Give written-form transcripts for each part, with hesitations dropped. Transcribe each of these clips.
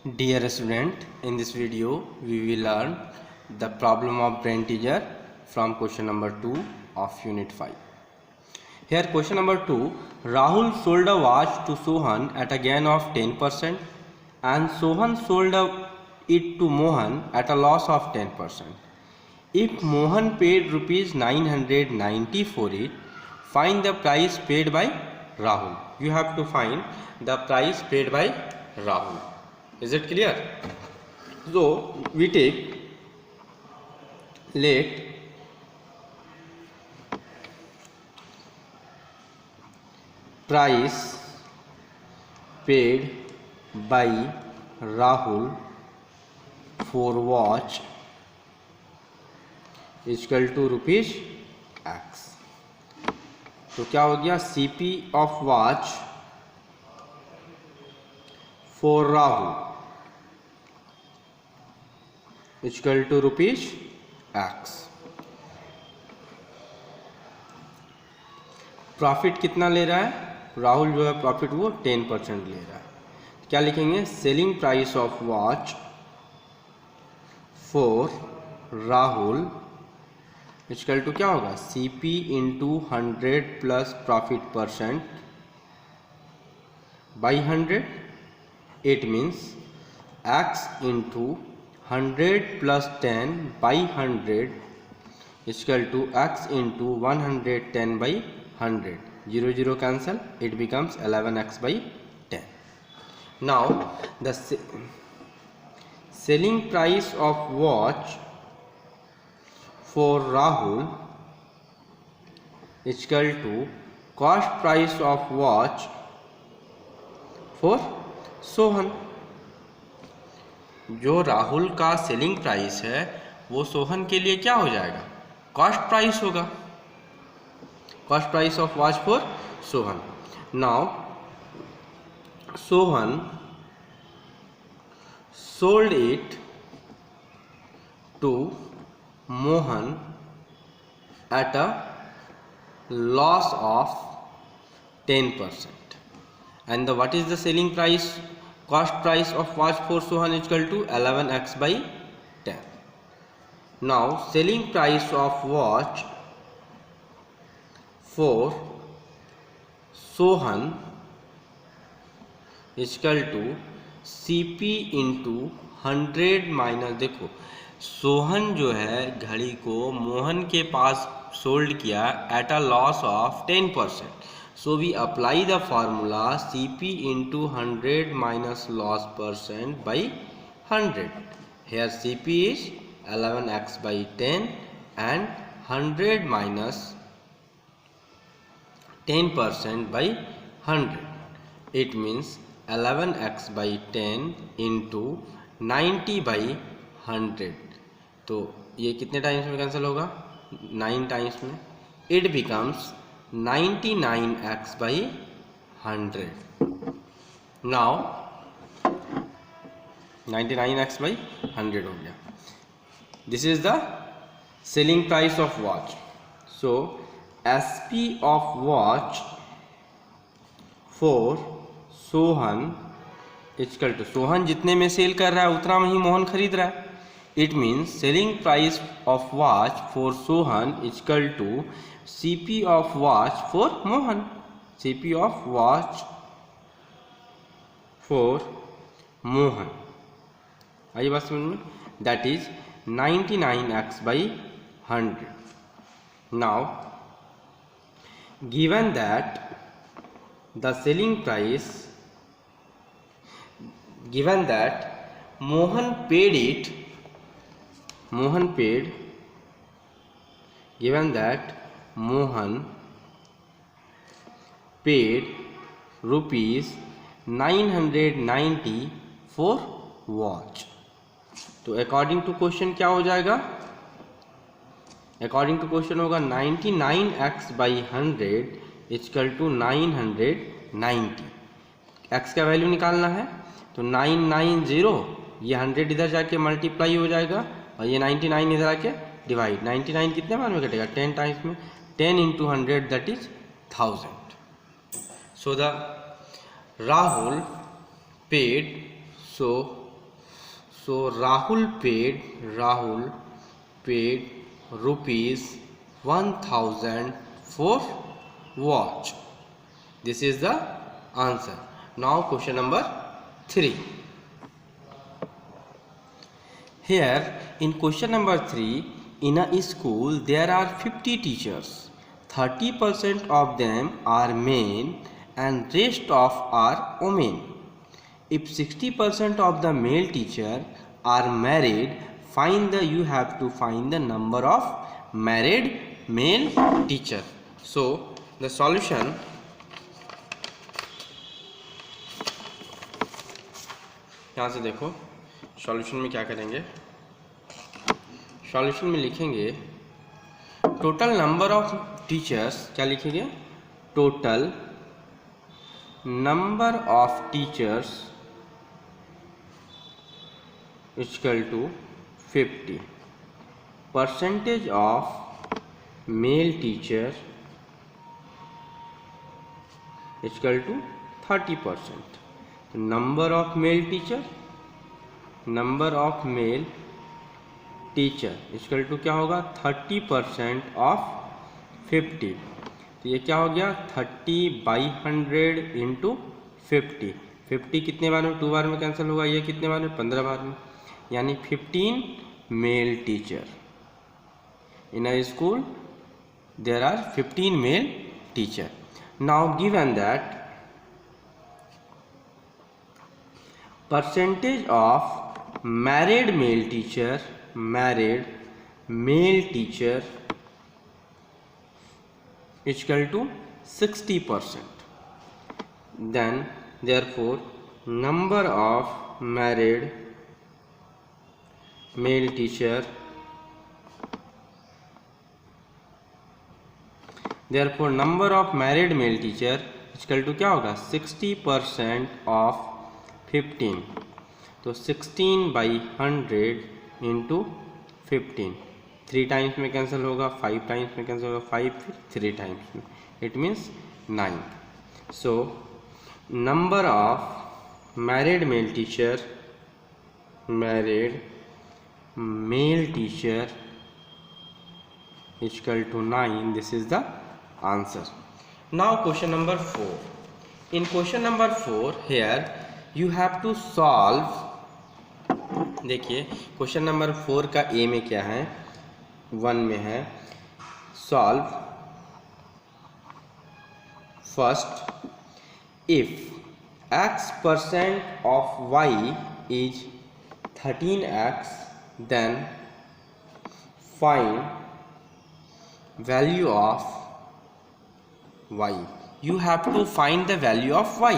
Dear student, in this video we will learn the problem of brain teaser from question number 2 of unit 5. Here question number 2, Rahul sold a watch to Sohan at a gain of 10% and Sohan sold it to Mohan at a loss of 10%. If Mohan paid rupees 990 for it, find the price paid by Rahul. You have to find the price paid by Rahul. Is it clear? So we take, let price paid by Rahul for watch is equal to rupees X. तो क्या हो गया, CP of watch for Rahul is equal to rupees X. Profit कितना ले रहा है राहुल, जो है प्रॉफिट वो 10% ले रहा है. क्या लिखेंगे, selling price of watch for Rahul equal to क्या होगा, CP into 100 plus profit percent by 100. It means X into 100 plus 10 by 100 equal to X into 110 by 100. 0 0 cancel, it becomes 11x by 10. Now the selling price of watch for Rahul is equal to cost price of watch for Sohan. जो राहुल का selling price है वो सोहन के लिए क्या हो जाएगा, cost price होगा. Cost price of watch for Sohan. Now Sohan sold it to Mohan at a loss of 10%. And what is the selling price, cost price of watch for Sohan is equal to 11x by 10. Now selling price of watch for Sohan is equal to CP into 100 minus, देखो सोहन जो है घड़ी को मोहन के पास sold किया at a loss of 10%. So we apply the formula CP into 100 minus loss percent by 100. Here CP is 11x by 10 and 100 minus 10% by 100. It means 11x by 10 into 90 by 100. तो ये कितने टाइम्स में cancel होगा, 9 times में. It becomes 99x by 100. Now 99x by 100 हो गया. This is the selling price of watch. So SP of watch for Sohan equal to, Sohan जितने में सेल कर रहा है उतना में ही मोहन खरीद रहा है. It means selling price of watch for Sohan equal to CP of watch for Mohan. CP of watch for Mohan, आइए बात समझ में, that is 99x by 100. Now given that the selling price, given that Mohan paid it, Mohan paid, given that Mohan paid rupees 990 for watch. तो according to question क्या हो जाएगा, according to question होगा 99x by 100 equal to 990. x का value निकालना है तो 990, ये 100 इधर जाके मल्टीप्लाई हो जाएगा और ये 99 इधर आके डिवाइड. 99 कितने बार में कटेगा, 10 टाइम्स में. 10 into 100 that is 1000. So the Rahul paid, so So Rahul paid rupees 1000 for watch. This is the answer. Now question number 3. Here in question number 3, in a school there are 50 teachers. 30% of them are men and rest of are women. If 60% of the male teacher are married, you have to find the number of married male teacher. So the solution, यहाँ से देखो solution में क्या करेंगे, solution में लिखेंगे total number of teachers, क्या लिखेंगे, total number of teachers equal to 50, percentage of male teacher equal to 30%. Number of male teacher, number of male teacher equal to क्या होगा, 30% ऑफ 50. तो ये क्या हो गया, 30/100 इंटू 50. 50 कितने बार में, 2 बार में कैंसिल होगा, ये कितने बार में, 15 बार में, यानी 15 male teacher. In a school there are 15 male teacher. Now given that percentage of married male teacher equal to 60%. Then therefore number of married male teacher, therefore number of married male teacher equal to क्या होगा, 60% of 15. तो 16/100 into 15. 3 times में cancel होगा, 5 times में cancel होगा, 5 फिर 3 times में, it means 9. So number of married male teacher equal to 9. This is the answer. Now question number 4. In question number 4 here you have to solve. देखिए question number 4 का A में क्या है, 1 में है, solve first if x% of y is 13x then find value of y. You have to find the value of y.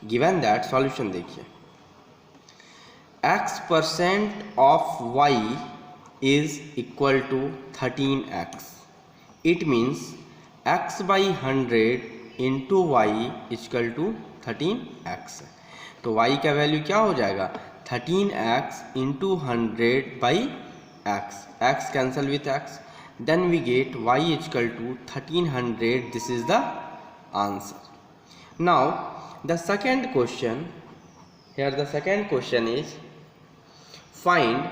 Given that solution देखिए, x% of y is equal to 13x. It means x/100 into y equal to 13x. तो y का value क्या हो जाएगा, 13x into 100/x. x cancel with x, then we get y equal to 1300. This is the answer. Now the second question, here the second question is find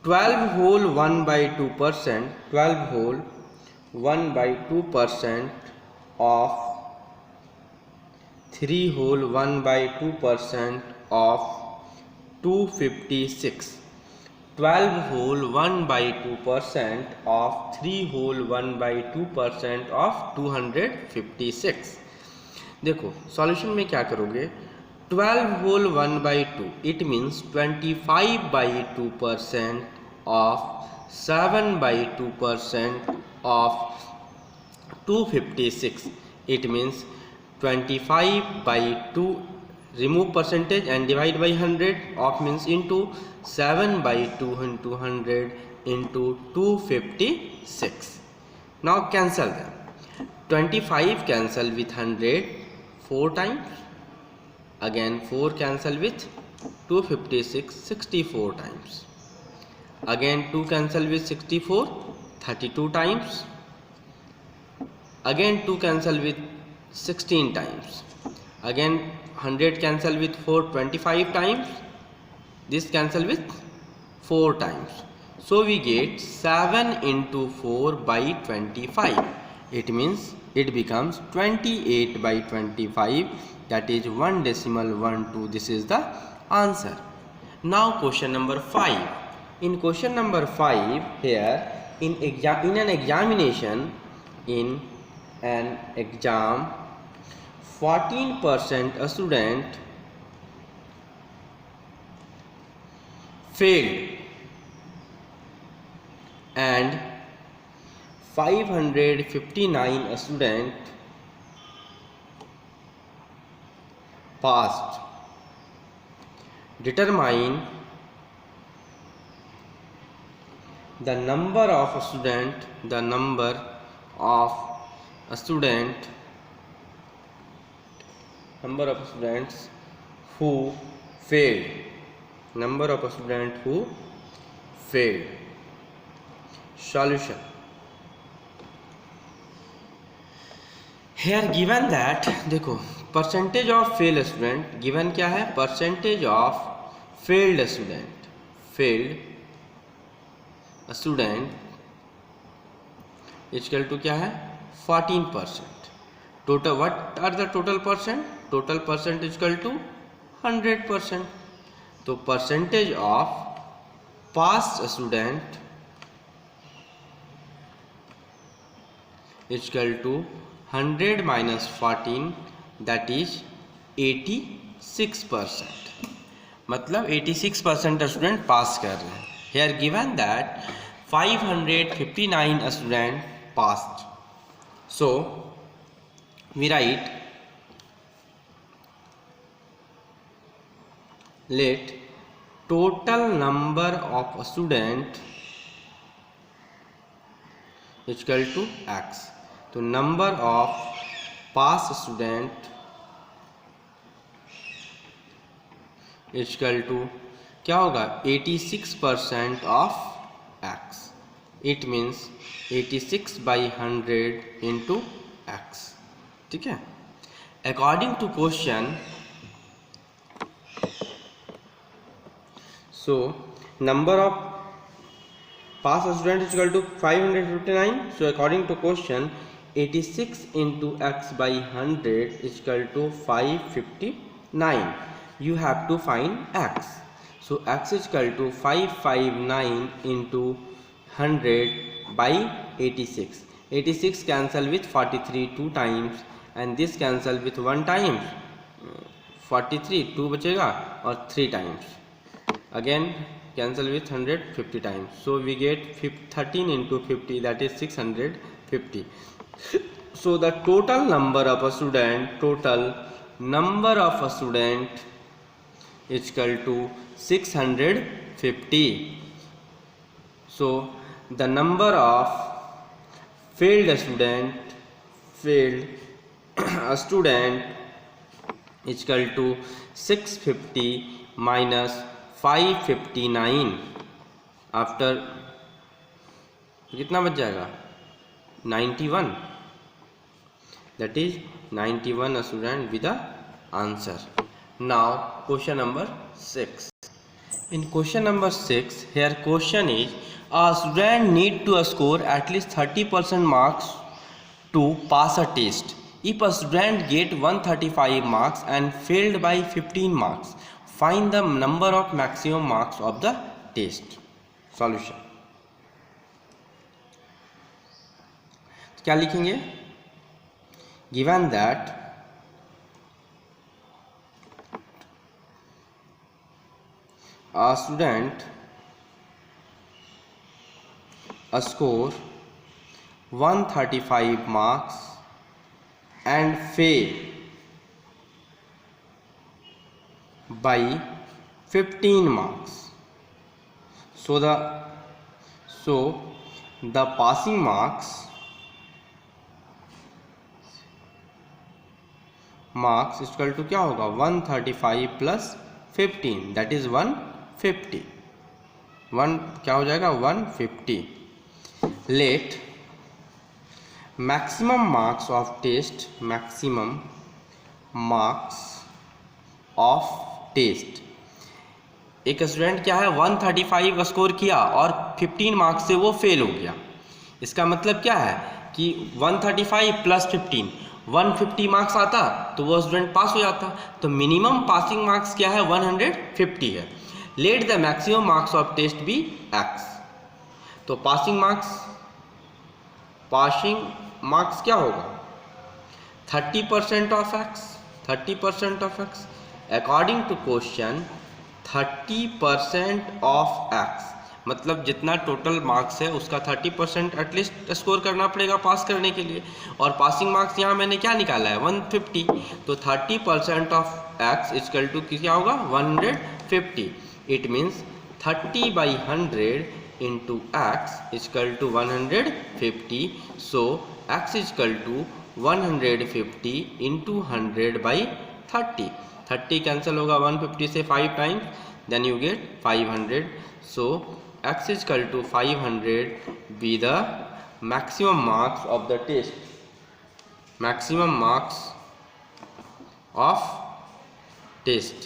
12 whole 1/2%, 12 whole 1/2% of 3 whole 1/2% of 256. 12 whole 1/2% of 3 whole 1/2% of 256. देखो solution में क्या करोगे, 12 whole 1/2 it means 25/2% of 7/2% of 256. It means 25/2, remove percentage and divide by 100 of means into 7/2 into 100 into 256. Now cancel them. 25 cancel with 100 4 times, again 4 cancel with 256 64 times, again 2 cancel with 64 32 times, again 2 cancel with 16 times, again 100 cancel with 4 25 times, this cancel with 4 times, so we get 7 into 4 by 25. It means it becomes 28 by 25, that is 1.12. This is the answer. Now question number 5. In question number 5, here in an exam 14% a student failed and 559 a student passed. Determine the number of students who failed. Solution. Here given that, देखो percentage of failed student, given क्या है, percentage of failed student is equal to क्या है, 14%. Total, what are the total percent? Total percent is equal to 100%. तो percentage of passed student is equal to 100 minus 14, that is 86%. मतलब 86% student पास कर रहे हैं. Here given that 559 student passed, so we write let total number of student is equal to x. तो number of pass student is equal to क्या होगा, 86% of x. It means 86 by 100 into x. ठीक है. According to question, so number of pass student is equal to 559. So according to question, 86 into x by 100 is equal to 559. You have to find x. So x is equal to 559 into 100 by 86. 86 cancel with 43 2 times and this cancel with 1 time. 43 2 बचेगा और 3 times. Again cancel with 100 50 times. So we get 13 into 50, that is 650. So the total number of a student is equal to 650. So the number of failed student is equal to 650 minus 559. After कितना बच जाएगा, 91. That is 91 student with the answer. Now question number 6. In question number 6, here question is, a student need to score at least 30% marks to pass a test. If a student get 135 marks and failed by 15 marks, find the number of maximum marks of the test. Solution. क्या लिखेंगे, given that a student score 135 marks and fail by 15 marks, so the passing marks is equal to क्या होगा, 135 plus 15, that is 150. क्या हो जाएगा, 150. Let maximum marks of test of test. एक student क्या है 135 स्कोर किया और 15 मार्क्स से वो फेल हो गया। इसका मतलब क्या है कि 135 प्लस 15 150 मार्क्स आता तो वो स्टूडेंट पास हो जाता। तो मिनिमम पासिंग मार्क्स क्या है 150 है। Let the maximum marks of test be x। तो पासिंग मार्क्स क्या होगा 30% of x, 30% of x according to question 30% of x मतलब जितना टोटल मार्क्स है उसका 30% एटलीस्ट स्कोर करना पड़ेगा पास करने के लिए। और पासिंग मार्क्स यहाँ मैंने क्या निकाला है 150। तो 30% ऑफ x इक्वल टू क्या होगा 150। It means 30/100 into X equal to 150। So x equal to 150 into 100/30। 30 cancel होगा 150 से 5 times, then you get 500। So x is equal to 500 be the maximum marks of the test, maximum marks of test।